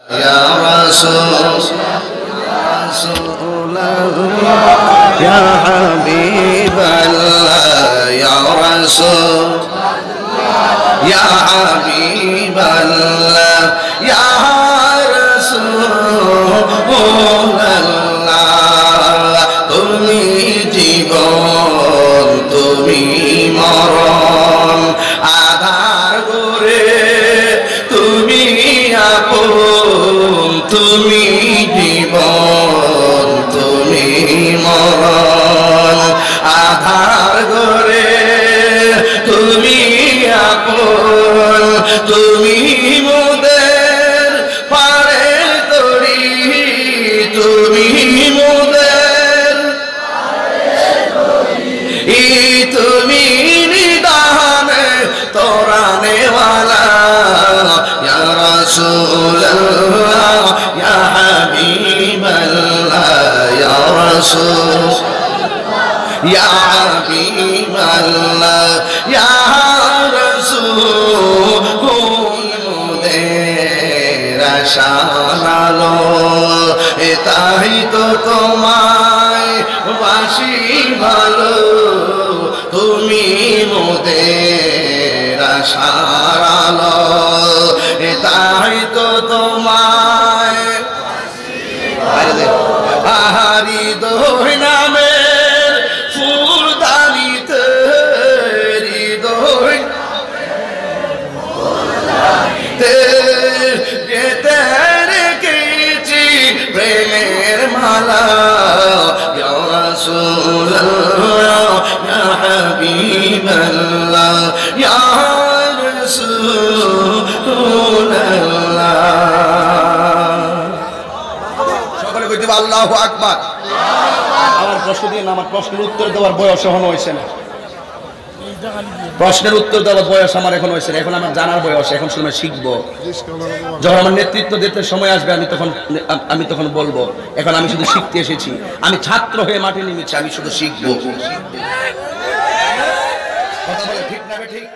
ইয়া রাসূলুল্লাহ ইয়া হাবিবাল্লাহ ইয়া রাসূলুল্লাহ ইয়া হাবিবাল্লাহ ইয়া রাসূলুল্লাহ তুমি জীবন তুমি মরণ আধার করে তুমি আপন তুমি জীবন তুমি মরণ আধার করে তুমি আপন তুমি মোদের পারে তরি তুমি মোদের তুমি নিদানে তোরানে ওয়ালা ইয়া রাসূলুল্লাহ ইয়া হাবিবাল্লাহ ইয়া রাসূলুল্লাহ ইয়া হাবিবাল্লাহ ইয়া রাসূলুল্লাহ আশালো এটাই তো তোমায় বাসি ভালো তুমি মোদের আশার আলো এটাই তো তোমায় আহারি দোহ নামের ফুলদানিতে হৃদয় যেতে রেখেছি প্রেমের মালা ইয়া রাসূলুল্লাহ ইয়া হাবিবাল্লাহ ইয়া রাসূলুল্লাহ সকলে কইতে আল্লাহু আকবার। আমার প্রশ্ন দিয়ে না, আমার প্রশ্নের উত্তর দেওয়ার বয়স এখনো হয়েছে না। প্রশ্নের উত্তর দেওয়ার বয়স আমার এখন হয়েছে না, এখন আমার জানার বয়স, এখন শুনে শিখবো। যখন আমার নেতৃত্ব দিতে সময় আসবে আমি তখন বলবো। এখন আমি শুধু শিখতে এসেছি, আমি ছাত্র হয়ে মাঠে নেমেছি, আমি শুধু শিখবো। কথা বলে ঠিক না ঠিক?